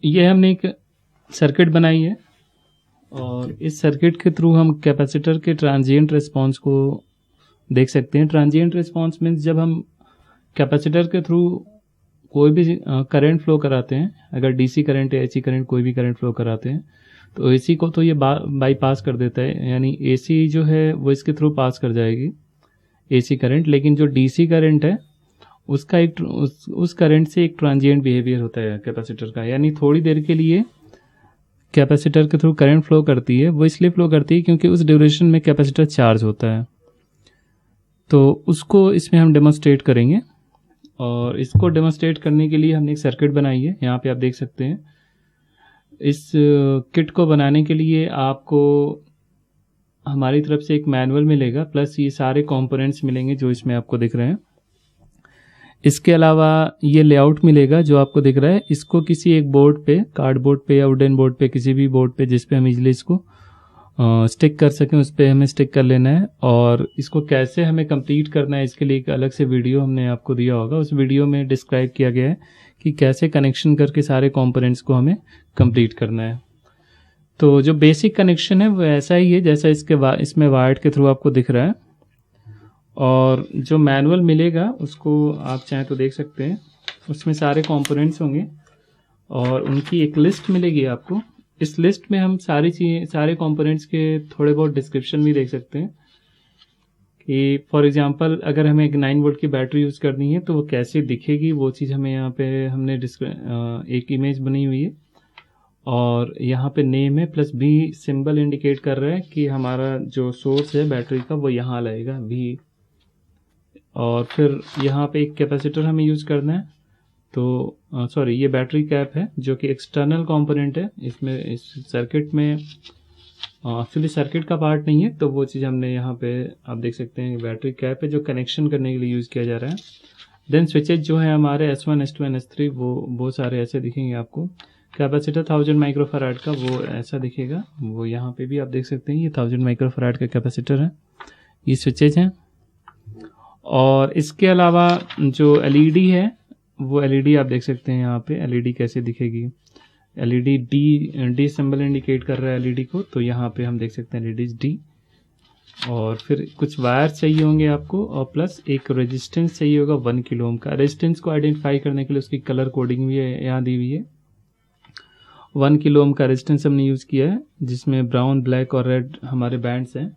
ये हमने एक सर्किट बनाई है और इस सर्किट के थ्रू हम कैपेसिटर के ट्रांजिएंट रिस्पांस को देख सकते हैं। ट्रांजिएंट रिस्पांस मीन्स जब हम कैपेसिटर के थ्रू कोई भी करंट फ्लो कराते हैं, अगर डीसी करंट या एसी करंट कोई भी करंट फ्लो कराते हैं तो एसी को तो ये बाईपास कर देता है, यानी एसी जो है वो इसके थ्रू पास कर जाएगी एसी करंट, लेकिन जो डीसी करंट है उसका एक उस करंट से एक ट्रांजिएंट बिहेवियर होता है कैपेसिटर का, यानी थोड़ी देर के लिए कैपेसिटर के थ्रू करंट फ्लो करती है। वो इसलिए फ्लो करती है क्योंकि उस ड्यूरेशन में कैपेसिटर चार्ज होता है। तो उसको इसमें हम डेमोन्स्ट्रेट करेंगे और इसको डेमोन्स्ट्रेट करने के लिए हमने एक सर्किट बनाई है, यहाँ पे आप देख सकते हैं। इस किट को बनाने के लिए आपको हमारी तरफ से एक मैनुअल मिलेगा, प्लस ये सारे कंपोनेंट्स मिलेंगे जो इसमें आपको दिख रहे हैं। इसके अलावा ये लेआउट मिलेगा जो आपको दिख रहा है, इसको किसी एक बोर्ड पे, कार्डबोर्ड पे या वुडन बोर्ड पे, किसी भी बोर्ड पे जिस पे हम इजीली इसको स्टिक कर सकें उस पर हमें स्टिक कर लेना है। और इसको कैसे हमें कंप्लीट करना है इसके लिए एक अलग से वीडियो हमने आपको दिया होगा, उस वीडियो में डिस्क्राइब किया गया है कि कैसे कनेक्शन करके सारे कंपोनेंट्स को हमें कंप्लीट करना है। तो जो बेसिक कनेक्शन है वो ऐसा ही है जैसा इसमें वायर के थ्रू आपको दिख रहा है। और जो मैनुअल मिलेगा उसको आप चाहें तो देख सकते हैं, उसमें सारे कंपोनेंट्स होंगे और उनकी एक लिस्ट मिलेगी आपको। इस लिस्ट में हम सारी चीज़ें, सारे कंपोनेंट्स के थोड़े बहुत डिस्क्रिप्शन भी देख सकते हैं कि फॉर एग्जांपल अगर हमें एक 9 वोल्ट की बैटरी यूज़ करनी है तो वो कैसे दिखेगी, वो चीज़ हमें यहाँ पे हमने एक इमेज बनी हुई है और यहाँ पे नेम है प्लस भी सिंबल इंडिकेट कर रहा है कि हमारा जो सोर्स है बैटरी का वो यहाँ लगेगा भी। और फिर यहाँ पे एक कैपेसिटर हमें यूज़ करना है, तो सॉरी ये बैटरी कैप है जो कि एक्सटर्नल कंपोनेंट है इसमें, इस सर्किट में एक्चुअली सर्किट का पार्ट नहीं है, तो वो चीज़ हमने यहाँ पे आप देख सकते हैं बैटरी कैप है जो कनेक्शन करने के लिए यूज़ किया जा रहा है। देन स्विचेज जो है हमारे S1 S2 एंड S3 वो सारे ऐसे दिखेंगे आपको। कैपेसिटर 1000 माइक्रोफैराड का वो ऐसा दिखेगा, वो यहाँ पे भी आप देख सकते हैं ये 1000 माइक्रोफैराड का कैपेसिटर है, ये स्विचेज हैं। और इसके अलावा जो एलईडी है वो एलईडी आप देख सकते हैं यहाँ पे एलईडी कैसे दिखेगी। एलईडी डी सिंबल इंडिकेट कर रहा है एलईडी को, तो यहाँ पे हम देख सकते हैं एलईडी डी। और फिर कुछ वायर चाहिए होंगे आपको और प्लस एक रेजिस्टेंस चाहिए होगा 1 किलो ओम का। रेजिस्टेंस को आइडेंटिफाई करने के लिए उसकी कलर कोडिंग भी यहाँ दी हुई है। 1 किलो ओम का रेजिस्टेंस हमने यूज़ किया है जिसमें ब्राउन, ब्लैक और रेड हमारे बैंड्स हैं,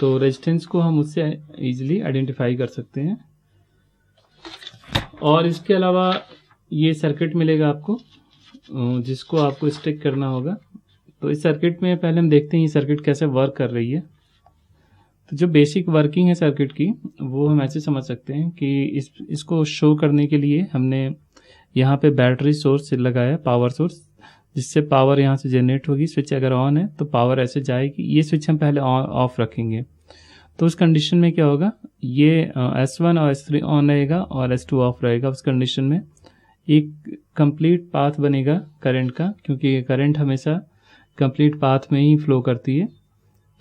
तो रेजिस्टेंस को हम उससे इजीली आइडेंटिफाई कर सकते हैं। और इसके अलावा ये सर्किट मिलेगा आपको जिसको आपको स्टिक करना होगा। तो इस सर्किट में पहले हम देखते हैं ये सर्किट कैसे वर्क कर रही है। तो जो बेसिक वर्किंग है सर्किट की वो हम ऐसे समझ सकते हैं कि इसको शो करने के लिए हमने यहाँ पे बैटरी सोर्स लगाया, पावर सोर्स, जिससे पावर यहाँ से जनरेट होगी। स्विच अगर ऑन है तो पावर ऐसे जाएगी, ये स्विच हम पहले ऑफ रखेंगे। तो उस कंडीशन में क्या होगा, ये S1 और S3 ऑन रहेगा और S2 ऑफ रहेगा। उस कंडीशन में एक कंप्लीट पाथ बनेगा करंट का, क्योंकि करंट हमेशा कंप्लीट पाथ में ही फ्लो करती है।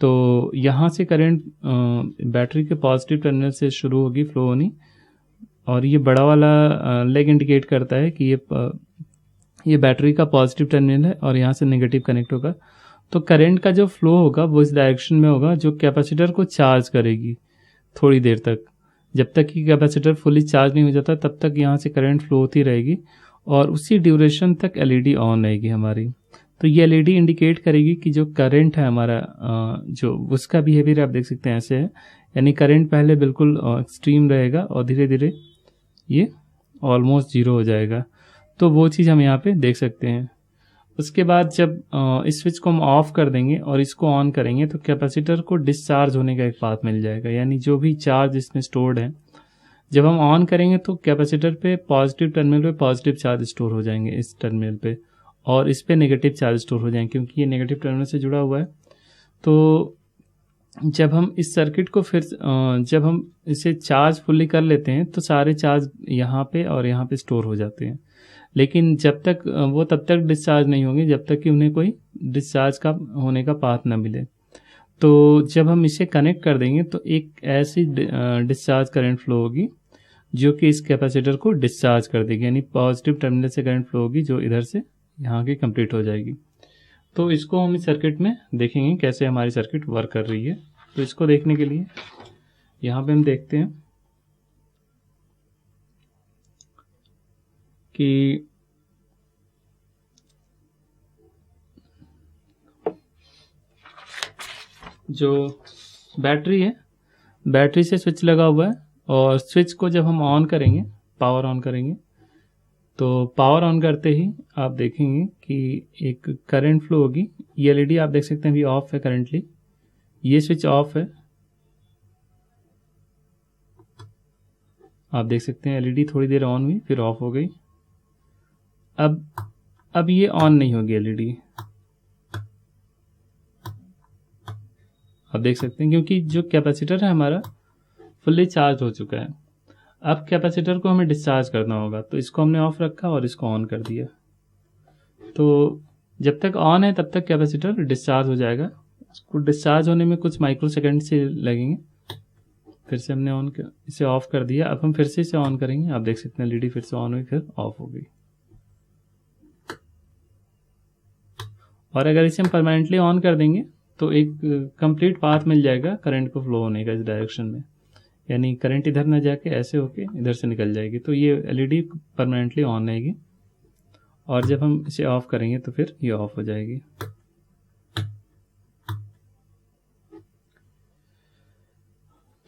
तो यहाँ से करंट बैटरी के पॉजिटिव टर्मिनल से शुरू होगी फ्लो होनी, और ये बड़ा वाला लेग इंडिकेट करता है कि ये बैटरी का पॉजिटिव टर्मिनल है और यहाँ से नेगेटिव कनेक्ट होगा। तो करंट का जो फ्लो होगा वो इस डायरेक्शन में होगा जो कैपेसिटर को चार्ज करेगी थोड़ी देर तक। जब तक कि कैपेसिटर फुली चार्ज नहीं हो जाता तब तक यहाँ से करंट फ्लो होती रहेगी और उसी ड्यूरेशन तक एलईडी ऑन रहेगी हमारी। तो ये एलईडी इंडिकेट करेगी कि जो करंट है हमारा जो उसका बिहेवियर आप देख सकते हैं ऐसे है, यानी करंट पहले बिल्कुल एक्सट्रीम रहेगा और धीरे धीरे ये ऑलमोस्ट जीरो हो जाएगा। तो वो चीज़ हम यहाँ पे देख सकते हैं। उसके बाद जब इस स्विच को हम ऑफ कर देंगे और इसको ऑन करेंगे तो कैपेसिटर को डिस्चार्ज होने का एक पाथ मिल जाएगा, यानी जो भी चार्ज इसमें स्टोर्ड है जब हम ऑन करेंगे तो कैपेसिटर पे पॉजिटिव टर्मिनल पे पॉजिटिव चार्ज स्टोर हो जाएंगे इस टर्मिनल पे, और इस पे नेगेटिव चार्ज स्टोर हो जाएंगे क्योंकि ये नेगेटिव टर्मिनल से जुड़ा हुआ है। तो जब हम इस सर्किट को फिर जब हम इसे चार्ज फुल्ली कर लेते हैं तो सारे चार्ज यहाँ पे और यहाँ पे स्टोर हो जाते हैं, लेकिन जब तक वो तब तक डिस्चार्ज नहीं होंगे जब तक कि उन्हें कोई डिस्चार्ज का होने का पाथ ना मिले। तो जब हम इसे कनेक्ट कर देंगे तो एक ऐसी डिस्चार्ज करंट फ्लो होगी जो कि इस कैपेसिटर को डिस्चार्ज कर देगी, यानी पॉजिटिव टर्मिनल से करंट फ्लो होगी जो इधर से यहाँ की कंप्लीट हो जाएगी। तो इसको हम इस सर्किट में देखेंगे कैसे हमारी सर्किट वर्क कर रही है। तो इसको देखने के लिए यहाँ पे हम देखते हैं कि जो बैटरी है, बैटरी से स्विच लगा हुआ है और स्विच को जब हम ऑन करेंगे, पावर ऑन करेंगे, तो पावर ऑन करते ही आप देखेंगे कि एक करंट फ्लो होगी। ये एलईडी आप देख सकते हैं अभी ऑफ है करंटली, ये स्विच ऑफ है। आप देख सकते हैं एलईडी थोड़ी देर ऑन हुई फिर ऑफ हो गई। अब ये ऑन नहीं होगी एलईडी, आप देख सकते हैं, क्योंकि जो कैपेसिटर है हमारा फुल्ली चार्ज हो चुका है। अब कैपेसिटर को हमें डिस्चार्ज करना होगा, तो इसको हमने ऑफ रखा और इसको ऑन कर दिया। तो जब तक ऑन है तब तक कैपेसिटर डिस्चार्ज हो जाएगा। इसको डिस्चार्ज होने में कुछ माइक्रो सेकेंड से लगेंगे। फिर से हमने इसे ऑफ कर दिया। अब हम फिर से इसे ऑन करेंगे। आप देख सकते हैं एलईडी फिर से ऑन हुई फिर ऑफ हो गई। और अगर इसे हम परमानेंटली ऑन कर देंगे तो एक कंप्लीट पाथ मिल जाएगा करंट को फ्लो होने का इस डायरेक्शन में, यानी करंट इधर ना जाके ऐसे होके इधर से निकल जाएगी। तो ये एलईडी परमानेंटली ऑन रहेगी और जब हम इसे ऑफ करेंगे तो फिर ये ऑफ हो जाएगी।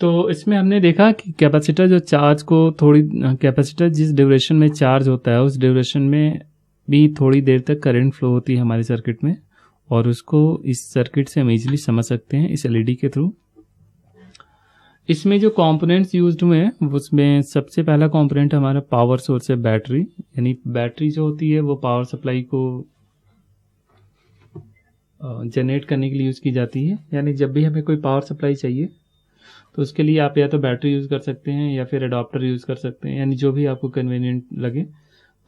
तो इसमें हमने देखा कि कैपेसिटर जो चार्ज को कैपेसिटर जिस ड्यूरेशन में चार्ज होता है उस ड्यूरेशन में भी थोड़ी देर तक करंट फ्लो होती है हमारे सर्किट में, और उसको इस सर्किट से हम इजीली समझ सकते हैं इस एलईडी के थ्रू। इसमें जो कंपोनेंट्स यूज्ड हुए हैं उसमें सबसे पहला कंपोनेंट हमारा पावर सोर्स है बैटरी, यानी बैटरी जो होती है वो पावर सप्लाई को जनरेट करने के लिए यूज़ की जाती है। यानी जब भी हमें कोई पावर सप्लाई चाहिए तो उसके लिए आप या तो बैटरी यूज़ कर सकते हैं या फिर अडॉप्टर यूज़ कर सकते हैं, यानी जो भी आपको कन्वीनियंट लगे।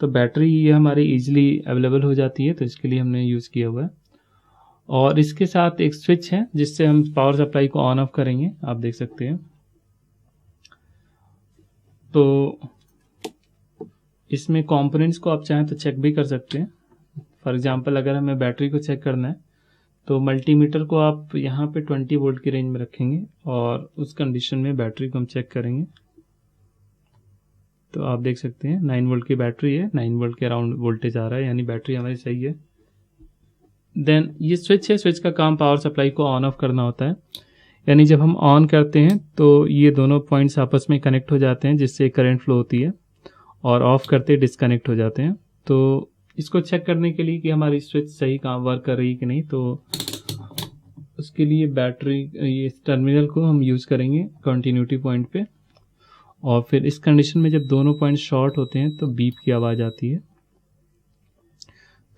तो बैटरी ये हमारी ईजिली अवेलेबल हो जाती है, तो इसके लिए हमने यूज़ किया हुआ है। और इसके साथ एक स्विच है जिससे हम पावर सप्लाई को ऑन ऑफ करेंगे, आप देख सकते हैं। तो इसमें कंपोनेंट्स को आप चाहें तो चेक भी कर सकते हैं। फॉर एग्जांपल अगर हमें बैटरी को चेक करना है तो मल्टीमीटर को आप यहाँ पे 20 वोल्ट की रेंज में रखेंगे और उस कंडीशन में बैटरी को हम चेक करेंगे। तो आप देख सकते हैं 9 वोल्ट की बैटरी है, 9 वोल्ट के अराउंड वोल्टेज आ रहा है, यानी बैटरी हमारी सही है। देन ये स्विच है, स्विच का काम पावर सप्लाई को ऑन ऑफ करना होता है, यानी जब हम ऑन करते हैं तो ये दोनों पॉइंट्स आपस में कनेक्ट हो जाते हैं जिससे करंट फ्लो होती है, और ऑफ करते डिस्कनेक्ट हो जाते हैं। तो इसको चेक करने के लिए कि हमारी स्विच सही काम वर्क कर रही है कि नहीं, तो उसके लिए बैटरी ये टर्मिनल को हम यूज़ करेंगे कंटिन्यूटी पॉइंट पे, और फिर इस कंडीशन में जब दोनों पॉइंट शॉर्ट होते हैं तो बीप की आवाज़ आती है।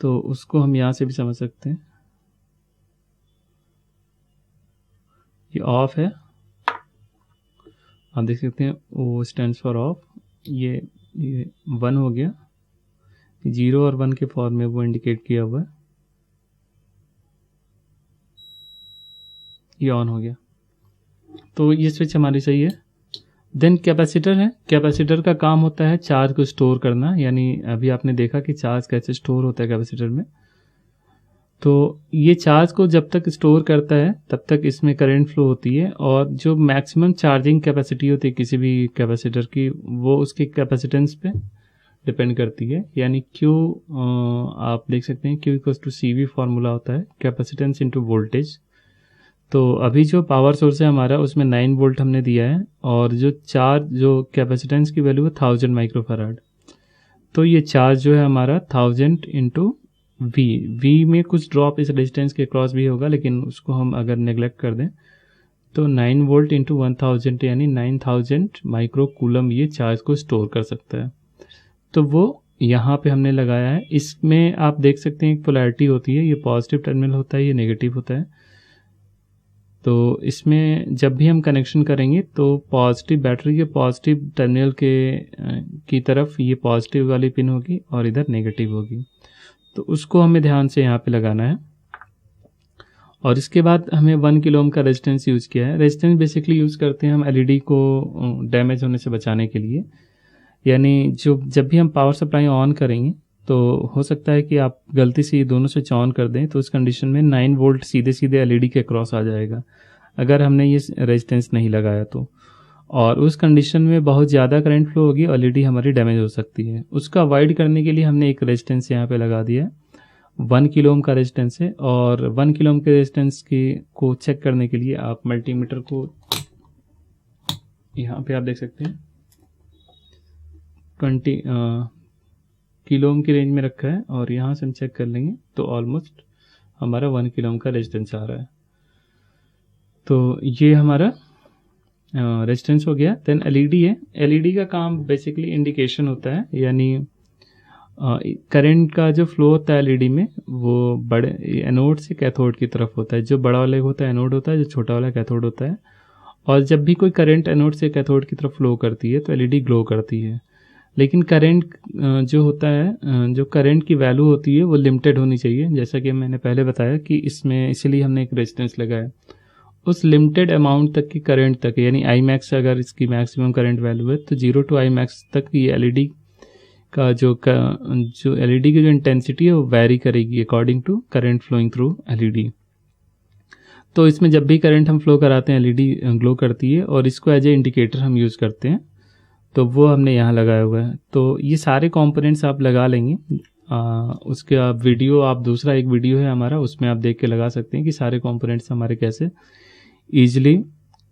तो उसको हम यहाँ से भी समझ सकते हैं। ये ऑफ है, आप देख सकते हैं ओ स्टैंड्स फॉर ऑफ। ये 1 हो गया, 0 और 1 के फॉर्म में वो इंडिकेट किया हुआ है। ये ऑन हो गया, तो ये स्विच हमारी सही है। देन कैपेसिटर है, कैपेसिटर का काम होता है चार्ज को स्टोर करना, यानी अभी आपने देखा कि चार्ज कैसे स्टोर होता है कैपेसिटर में। तो ये चार्ज को जब तक स्टोर करता है तब तक इसमें करंट फ्लो होती है, और जो मैक्सिमम चार्जिंग कैपेसिटी होती है किसी भी कैपेसिटर की वो उसके कैपेसिटेंस पे डिपेंड करती है। यानी Q आप देख सकते हैं Q=CV फॉर्मूला होता है, कैपेसिटेंस इनटू वोल्टेज। तो अभी जो पावर सोर्स है हमारा उसमें 9 वोल्ट हमने दिया है, और जो कैपेसिटेंस की वैल्यू है 1000 माइक्रोफैराड। तो ये चार्ज जो है हमारा 1000 इंटू V में कुछ ड्रॉप इस रेजिस्टेंस के क्रॉस भी होगा, लेकिन उसको हम अगर नेग्लेक्ट कर दें तो 9 वोल्ट इंटू 1000 यानी 9000 माइक्रो कूलम ये चार्ज को स्टोर कर सकता है। तो वो यहाँ पे हमने लगाया है। इसमें आप देख सकते हैं एक पोलैरिटी होती है, ये पॉजिटिव टर्मिनल होता है, ये नेगेटिव होता है। तो इसमें जब भी हम कनेक्शन करेंगे तो पॉजिटिव बैटरी के पॉजिटिव टर्मिनल की तरफ ये पॉजिटिव वाली पिन होगी और इधर नेगेटिव होगी, तो उसको हमें ध्यान से यहाँ पे लगाना है। और इसके बाद हमें 1 किलो ओम का रेजिस्टेंस यूज़ किया है। रेजिस्टेंस बेसिकली यूज़ करते हैं हम एलईडी को डैमेज होने से बचाने के लिए, यानी जब भी हम पावर सप्लाई ऑन करेंगे तो हो सकता है कि आप गलती से ये दोनों स्विच ऑन कर दें, तो उस कंडीशन में 9 वोल्ट सीधे सीधे एलईडी के क्रॉस आ जाएगा अगर हमने ये रेजिस्टेंस नहीं लगाया तो। और उस कंडीशन में बहुत ज़्यादा करंट फ्लो होगी, एलईडी हमारी डैमेज हो सकती है। उसका अवॉइड करने के लिए हमने एक रेजिस्टेंस यहाँ पे लगा दिया है, 1 किलो ओम का रेजिस्टेंस है। और 1 किलो ओम के रेजिस्टेंस को चेक करने के लिए आप मल्टीमीटर को यहाँ पे आप देख सकते हैं 20 किलो ओम की रेंज में रखा है, और यहाँ से हम चेक कर लेंगे तो ऑलमोस्ट हमारा 1 किलो ओम का रेजिस्टेंस आ रहा है। तो ये हमारा रेजिस्टेंस हो गया। देन एलईडी है। एलईडी का काम बेसिकली इंडिकेशन होता है, यानी करंट का जो फ्लो होता है एलईडी में वो बड़े एनोड से कैथोड की तरफ होता है। जो बड़ा वाला होता है एनोड होता है, जो छोटा वाला कैथोड होता है। और जब भी कोई करंट एनोड से कैथोड की तरफ फ्लो करती है तो एलईडी ग्लो करती है। लेकिन करंट जो होता है, जो करंट की वैल्यू होती है वो लिमिटेड होनी चाहिए, जैसा कि मैंने पहले बताया कि इसमें इसलिए हमने एक रेजिस्टेंस लगाया। उस लिमिटेड अमाउंट तक की करंट तक, यानी आई मैक्स अगर इसकी मैक्सिमम करंट वैल्यू है तो 0 to आई मैक्स तक ये एलईडी का जो एलईडी की जो इंटेंसिटी है वो वैरी करेगी according to current flowing through LED. तो इसमें जब भी करंट हम फ्लो कराते हैं एलईडी ग्लो करती है, और इसको एज ए इंडिकेटर हम यूज़ करते हैं। तो वो हमने यहाँ लगाया हुआ है। तो ये सारे कंपोनेंट्स आप लगा लेंगे। उसके आप वीडियो, आप दूसरा एक वीडियो है हमारा, उसमें आप देख के लगा सकते हैं कि सारे कंपोनेंट्स हमारे कैसे ईजिली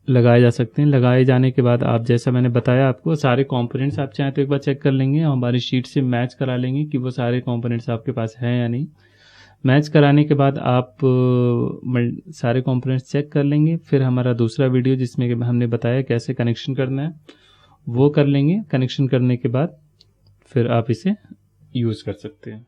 लगाए जा सकते हैं। लगाए जाने के बाद आप, जैसा मैंने बताया आपको, सारे कंपोनेंट्स आप चाहें तो एक बार चेक कर लेंगे, हमारी शीट से मैच करा लेंगे कि वो सारे कंपोनेंट्स आपके पास हैं या नहीं। मैच कराने के बाद आप सारे कंपोनेंट्स चेक कर लेंगे। फिर हमारा दूसरा वीडियो जिसमें हमने बताया कैसे कनेक्शन करना है वो कर लेंगे। कनेक्शन करने के बाद फिर आप इसे यूज़ कर सकते हैं।